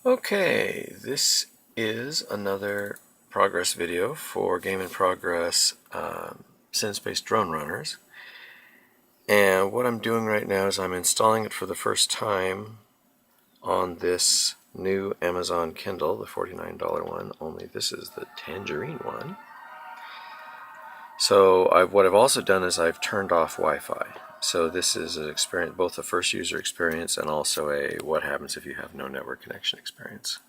Okay, this is another progress video for Game in Progress synSpace drone runners. And what I'm doing right now is I'm installing it for the first time on this new Amazon Kindle, the $49 one, only this is the tangerine one. So what I've also done is I've turned off Wi-Fi. So this is an experience, both a first user experience and also a what happens if you have no network connection experience.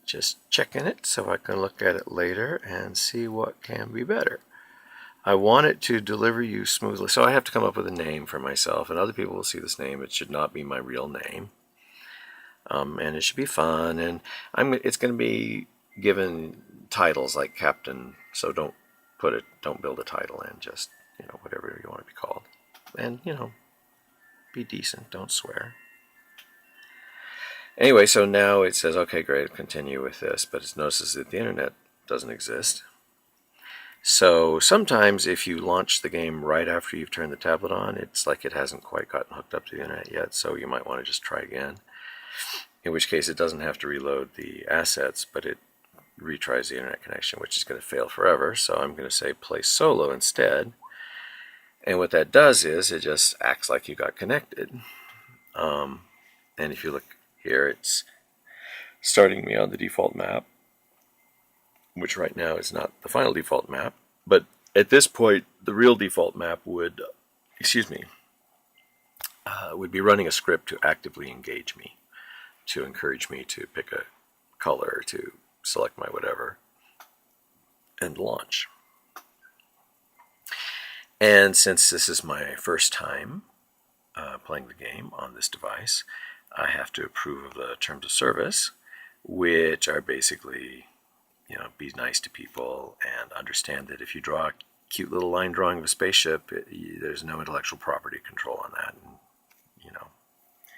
Just checking it so I can look at it later and see what can be better. I want it to deliver you smoothly, so I have to come up with a name for myself, and other people will see this name. It should not be my real name, and it should be fun, and it's going to be given titles like Captain, so don't build a title in, just, whatever you want to be called, and, be decent, don't swear. Anyway, so now it says, okay, great, continue with this, but it notices that the internet doesn't exist. So sometimes if you launch the game right after you've turned the tablet on, it's like it hasn't quite gotten hooked up to the internet yet, so you might want to just try again. In which case it doesn't have to reload the assets, but it retries the internet connection, which is going to fail forever. So I'm going to say play solo instead. And what that does is it just acts like you got connected. And if you look here, it's starting me on the default map, which right now is not the final default map. But at this point, the real default map would be running a script to actively engage me, to encourage me to pick a color, to select my whatever, and launch. And since this is my first time playing the game on this device, I have to approve of the terms of service, which are basically, be nice to people and understand that if you draw a cute little line drawing of a spaceship, there's no intellectual property control on that. And,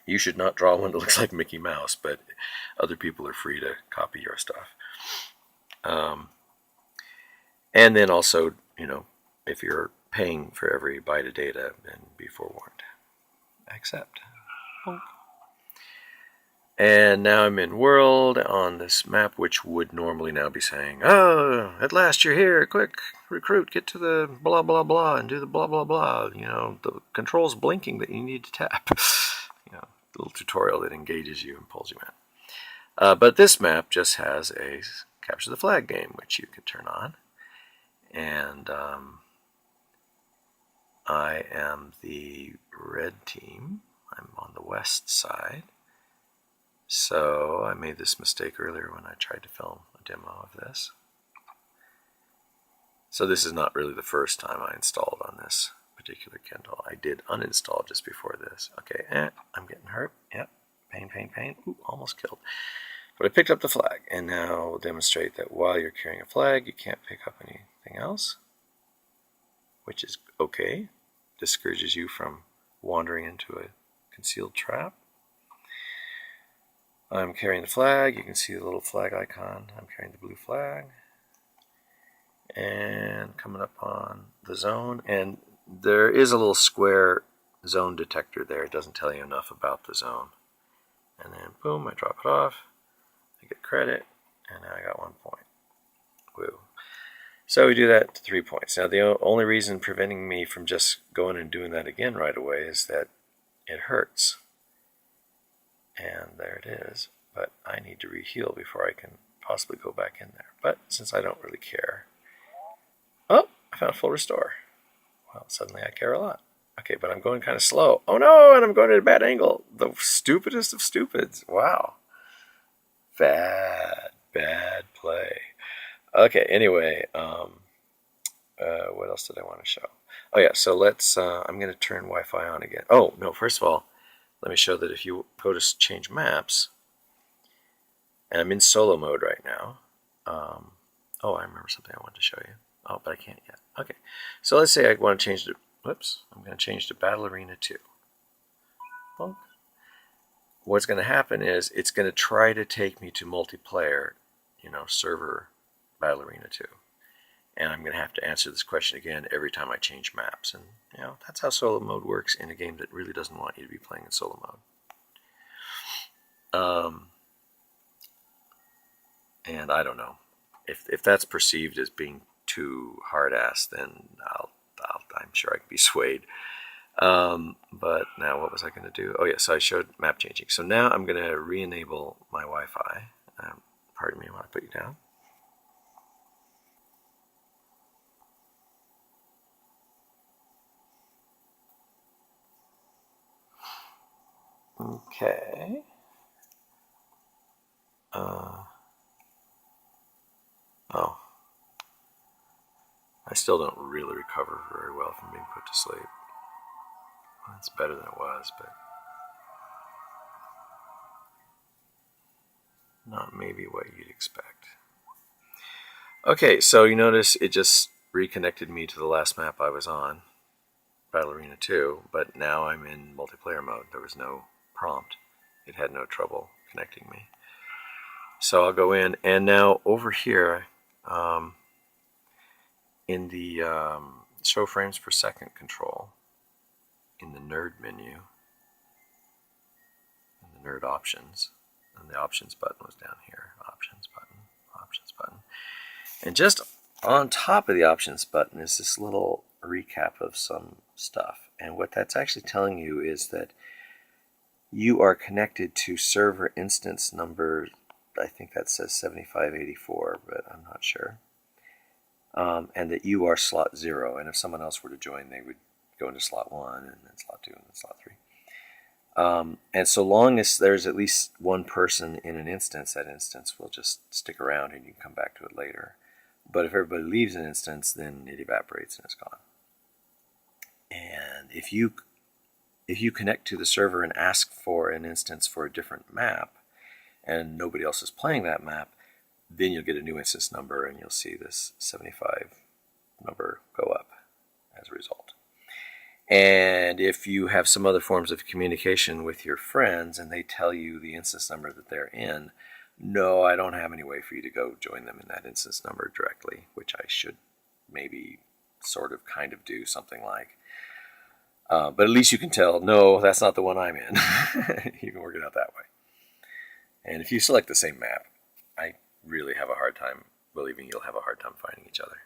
you should not draw one that looks like Mickey Mouse, but other people are free to copy your stuff. And then also, if you're paying for every byte of data, then be forewarned. Accept. And now I'm in world on this map, which would normally now be saying, oh, at last you're here, quick, recruit, get to the blah, blah, blah, and do the blah, blah, blah. The control's blinking that you need to tap. Little tutorial that engages you and pulls you in. But this map just has a capture the flag game, which you can turn on. And I am the red team. I'm on the west side. So I made this mistake earlier when I tried to film a demo of this. So this is not really the first time I installed on this particular Kindle. I did uninstall just before this. Okay, I'm getting hurt. Yep, pain, pain, pain. Ooh, almost killed. But I picked up the flag, and now we'll demonstrate that while you're carrying a flag, you can't pick up anything else, which is okay. Discourages you from wandering into a concealed trap. I'm carrying the flag. You can see the little flag icon. I'm carrying the blue flag. And coming up on the zone, and there is a little square zone detector there. It doesn't tell you enough about the zone. And then boom, I drop it off. I get credit, and now I got 1 point. Woo. So we do that to 3 points. Now the only reason preventing me from just going and doing that again right away is that it hurts. And there it is. But I need to reheal before I can possibly go back in there. But since I don't really care. Oh, I found full restore. Well, suddenly I care a lot. Okay, but I'm going kind of slow. Oh no, and I'm going at a bad angle. The stupidest of stupids. Wow. Bad play. Okay, anyway, what else did I want to show? Oh yeah, so let's, I'm going to turn Wi-Fi on again. Oh, no, first of all, let me show that if you go to change maps, and I'm in solo mode right now. Oh, I remember something I wanted to show you. Oh, but I can't yet. Okay, so let's say I want to change to, I'm going to change to Battle Arena 2. Well, what's going to happen is it's going to try to take me to multiplayer, server Battle Arena 2. And I'm going to have to answer this question again every time I change maps. And, that's how solo mode works in a game that really doesn't want you to be playing in solo mode. And I don't know. If that's perceived as being too hard-ass, then I'm sure I can be swayed. But now what was I going to do? Oh, yes, I showed map changing. So now I'm going to re-enable my Wi-Fi. Pardon me while I put you down. Okay. Oh, I still don't really recover very well from being put to sleep. It's better than it was, but not maybe what you'd expect. Okay, so you notice it just reconnected me to the last map I was on, Battle Arena 2, but now I'm in multiplayer mode. There was no prompt. It had no trouble connecting me. So I'll go in, and now over here, in the show frames per second control, in the nerd menu, in the nerd options, and the options button was down here, options button, and just on top of the options button is this little recap of some stuff. And what that's actually telling you is that you are connected to server instance number, I think that says 7584, but I'm not sure. And that you are slot 0, and if someone else were to join, they would go into slot 1, and then slot 2, and then slot 3. And so long as there's at least one person in an instance, that instance will just stick around and you can come back to it later. But if everybody leaves an instance, then it evaporates and it's gone. And if you connect to the server and ask for an instance for a different map, and nobody else is playing that map, then you'll get a new instance number and you'll see this 75 number go up as a result. And if you have some other forms of communication with your friends and they tell you the instance number that they're in, no, I don't have any way for you to go join them in that instance number directly, which I should maybe sort of kind of do something like. But at least you can tell, no, that's not the one I'm in. You can work it out that way. And if you select the same map, I really have a hard time believing you'll have a hard time finding each other.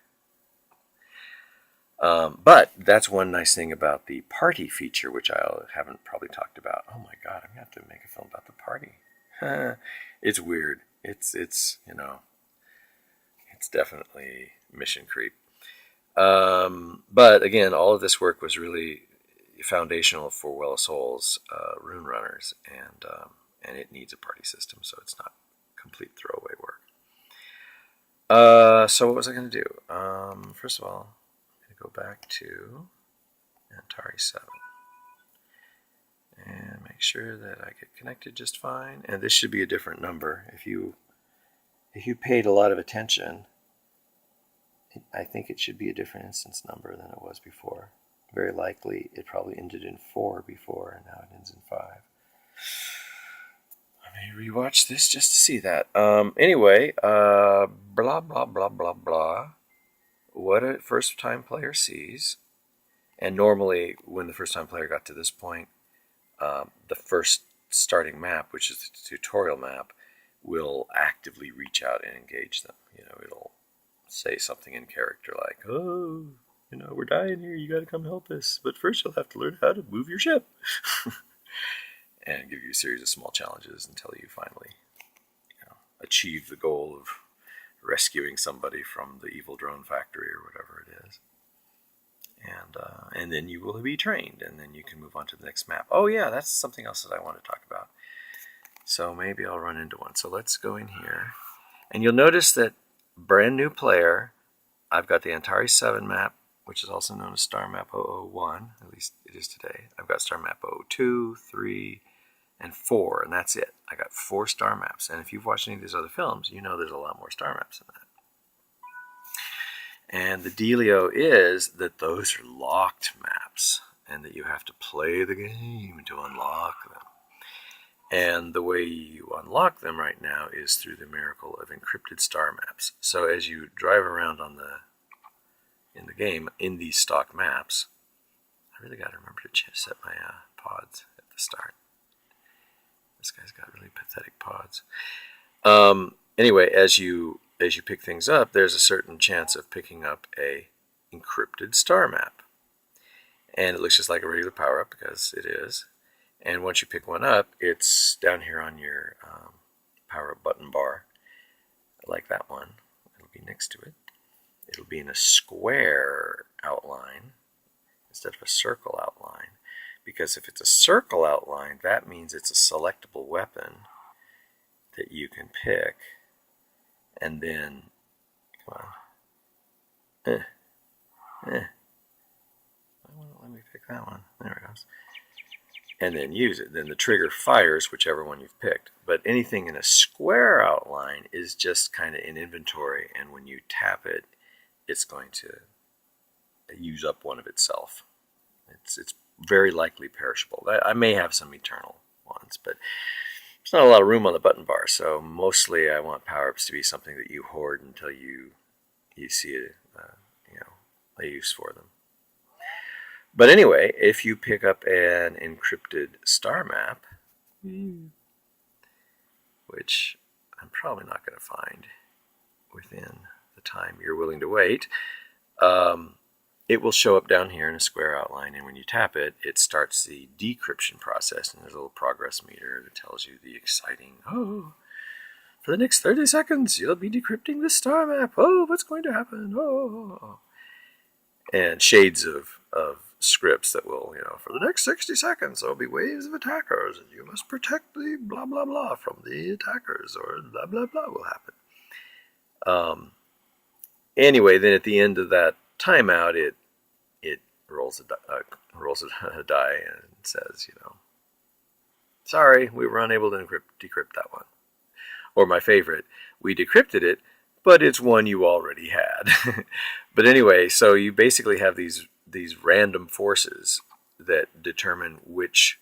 But that's one nice thing about the party feature, which I haven't probably talked about. Oh my God, I'm going to have to make a film about the party. It's weird. It's you know, it's definitely mission creep. But again, all of this work was really foundational for Well of Souls rune runners, and it needs a party system, so it's not complete throwaway work. So what was I going to do? First of all, I'm going to go back to Atari 7 and make sure that I get connected just fine. And this should be a different number. If you paid a lot of attention, I think it should be a different instance number than it was before. Very likely it probably ended in 4 before, and now it ends in 5. Let me rewatch this just to see that. Anyway, blah, blah, blah, blah, blah. What a first-time player sees. And normally, when the first-time player got to this point, the first starting map, which is the tutorial map, will actively reach out and engage them. You know, it'll say something in character like, "Oh, you know, we're dying here. You got to come help us. But first, you'll have to learn how to move your ship," and give you a series of small challenges until you finally, achieve the goal of rescuing somebody from the evil drone factory or whatever it is. And then you will be trained, and then you can move on to the next map. Oh yeah, that's something else that I want to talk about. So maybe I'll run into one. So let's go in here. And you'll notice that brand new player, I've got the Atari 7 map, which is also known as Star Map 001, at least it is today. I've got Star Map 02, 3, and 4, and that's it. I got 4 star maps. And if you've watched any of these other films, you know there's a lot more star maps than that. And the dealio is that those are locked maps, and that you have to play the game to unlock them. And the way you unlock them right now is through the miracle of encrypted star maps. So as you drive around in the game, in these stock maps, I really got to remember to set my pods at the start. This guy's got really pathetic pods. Anyway, as you pick things up, there's a certain chance of picking up a encrypted star map. And it looks just like a regular power-up, because it is. And once you pick one up, it's down here on your power-up button bar, like that one. It'll be next to it. It'll be in a square outline instead of a circle outline. Because if it's a circle outline, that means it's a selectable weapon that you can pick. And then, come on. Let me pick that one. There it goes. And then use it. Then the trigger fires whichever one you've picked. But anything in a square outline is just kind of in inventory, and when you tap it, it's going to use up one of itself. It's very likely perishable. I may have some eternal ones, but there's not a lot of room on the button bar, so mostly I want power-ups to be something that you hoard until you see a use for them. But anyway, if you pick up an encrypted star map, which I'm probably not going to find within the time you're willing to wait, it will show up down here in a square outline, and when you tap it, it starts the decryption process, and there's a little progress meter that tells you the exciting, oh, for the next 30 seconds, you'll be decrypting the star map. Oh, what's going to happen? Oh. And shades of scripts that will, for the next 60 seconds, there will be waves of attackers, and you must protect the blah, blah, blah from the attackers, or blah, blah, blah will happen. Anyway, then at the end of that timeout, it rolls a die and says, sorry, we were unable to decrypt that one. Or my favorite, we decrypted it, but it's one you already had. But anyway, so you basically have these random forces that determine which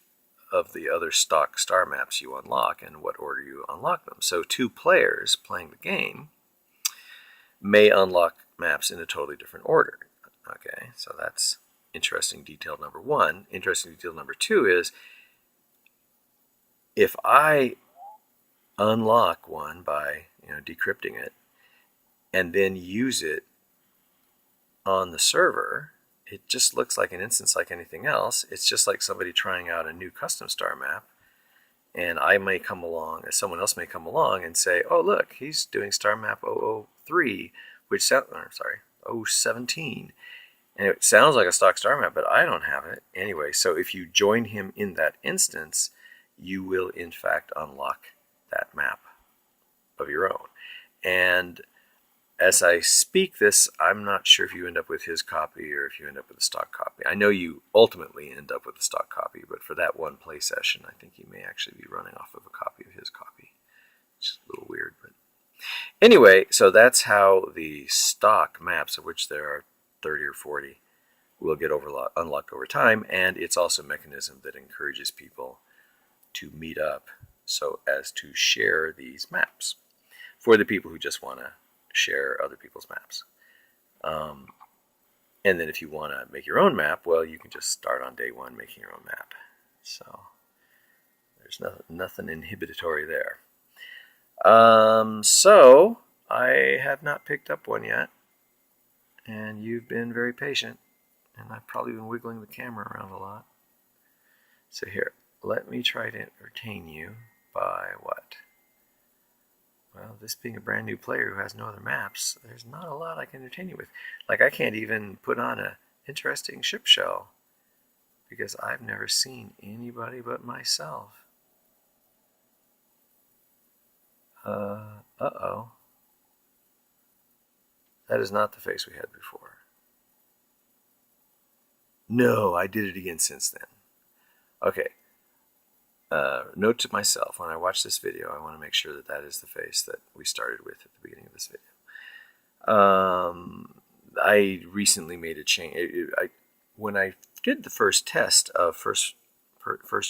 of the other stock star maps you unlock and what order you unlock them. So two players playing the game may unlock maps in a totally different order. Okay, so that's interesting detail number one. Interesting detail number two is, if I unlock one by decrypting it and then use it on the server, it just looks like an instance like anything else. It's just like somebody trying out a new custom star map, and I may come along, or someone else may come along and say, oh look, he's doing star map 003, which sounds, sorry, 017, and it sounds like a stock star map, but I don't have it. Anyway, so if you join him in that instance, you will in fact unlock that map of your own. And as I speak this, I'm not sure if you end up with his copy or if you end up with a stock copy. I know you ultimately end up with a stock copy, but for that one play session, I think you may actually be running off of a copy of his copy. Which is a little weird, but anyway, so that's how the stock maps, of which there are 30 or 40, will get unlocked over time, and it's also a mechanism that encourages people to meet up so as to share these maps for the people who just want to share other people's maps. And then if you want to make your own map, well, you can just start on day one making your own map. So there's nothing inhibitory there. So I have not picked up one yet, and you've been very patient, and I've probably been wiggling the camera around a lot. So here, let me try to entertain you by what? Well, this being a brand new player who has no other maps, there's not a lot I can entertain you with. Like, I can't even put on a interesting ship shell because I've never seen anybody but myself. Uh-oh. That is not the face we had before. No, I did it again since then. Okay. Note to myself, when I watch this video, I want to make sure that that is the face that we started with at the beginning of this video. I recently made a change. When I did the first test of first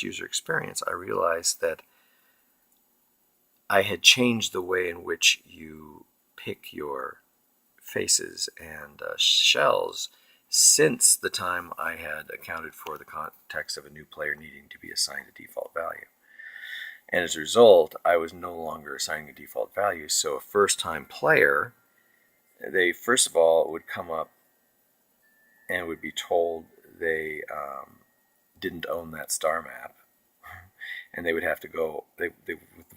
user experience, I realized that I had changed the way in which you pick your faces and shells since the time I had accounted for the context of a new player needing to be assigned a default value. And as a result, I was no longer assigning a default value. So a first-time player, they first of all would come up and would be told they didn't own that star map, and they would have to go.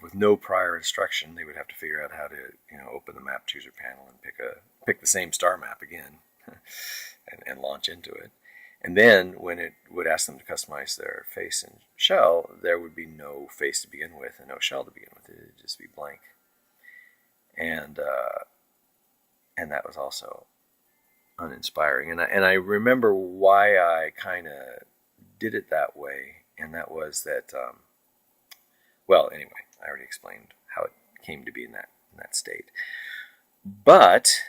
With no prior instruction, they would have to figure out how to open the map chooser panel and pick the same star map again, and launch into it. And then when it would ask them to customize their face and shell, there would be no face to begin with and no shell to begin with. It would just be blank. And that was also uninspiring. And I remember why I kind of did it that way, and that was that, well, anyway, I already explained how it came to be in that state. But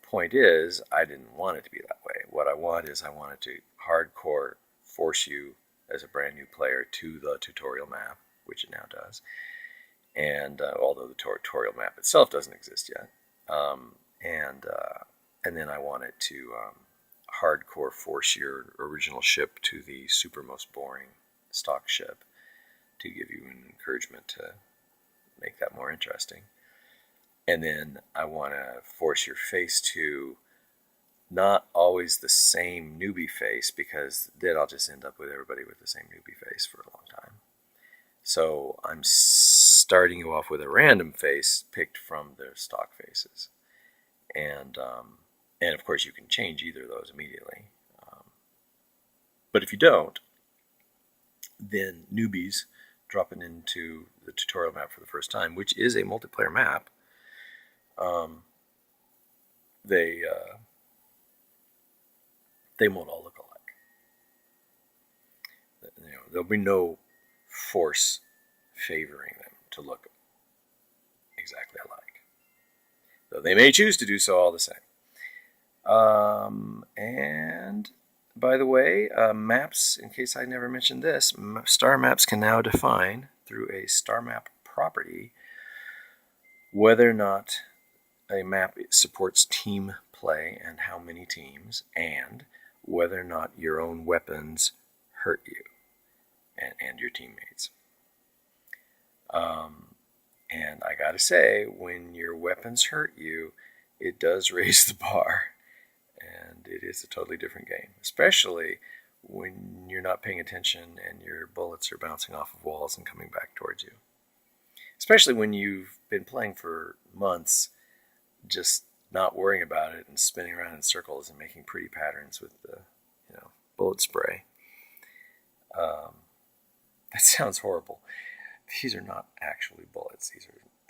point is, I didn't want it to be that way. What I wanted to hardcore force you as a brand new player to the tutorial map, which it now does. And although the tutorial map itself doesn't exist yet, and then I wanted to hardcore force your original ship to the super most boring stock ship to give you an encouragement to make that more interesting. And then I want to force your face to not always the same newbie face, because then I'll just end up with everybody with the same newbie face for a long time. So I'm starting you off with a random face picked from their stock faces. And of course you can change either of those immediately. But if you don't, then newbies dropping into the tutorial map for the first time, which is a multiplayer map, they won't all look alike. There'll be no force favoring them to look exactly alike, though they may choose to do so all the same. And by the way, maps, in case I never mentioned this, star maps can now define through a star map property whether or not a map supports team play and how many teams, and whether or not your own weapons hurt you and your teammates. And I gotta say, when your weapons hurt you, it does raise the bar, and it is a totally different game, especially when you're not paying attention and your bullets are bouncing off of walls and coming back towards you. Especially when you've been playing for months, just not worrying about it and spinning around in circles and making pretty patterns with the bullet spray. That sounds horrible. These are not actually bullets.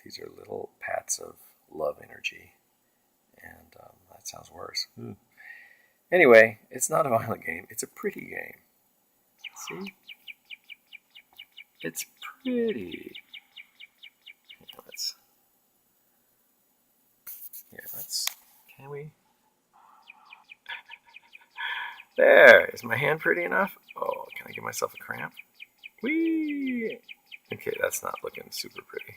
These are little pats of love energy, and that sounds worse. Anyway, it's not a violent game. It's a pretty game. See? It's pretty. Can we? There. Is my hand pretty enough? Oh, can I give myself a cramp? Whee! Okay, that's not looking super pretty.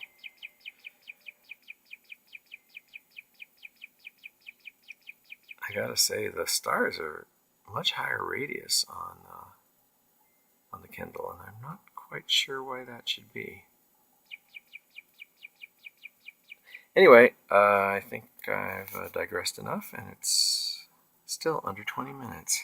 I gotta say, the stars are much higher radius on the Kindle, and I'm not quite sure why that should be. Anyway, I think I've digressed enough, and it's still under 20 minutes.